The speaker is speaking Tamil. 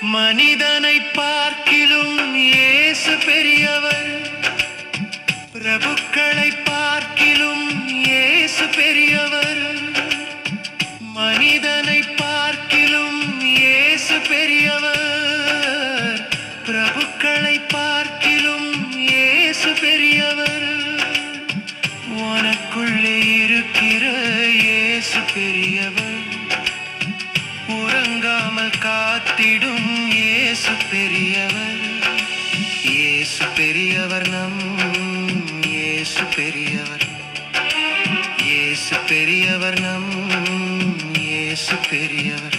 மனிதனை பார்க்கிலும் இயேசு பெரியவர், பிரபுக்களை பார்க்கிலும் இயேசு பெரியவர். மனிதனை பார்க்கிலும் இயேசு பெரியவர், பிரபுக்களை பார்க்கிலும் இயேசு பெரியவர். உனக்குள்ளே இருக்கிற இயேசு பெரியவர், உறங்காமல் காத்திடும் இயேசு பெரியவர். இயேசு பெரியவர், நம் இயேசு பெரியவர். இயேசு பெரியவர், நம் இயேசு பெரியவர்.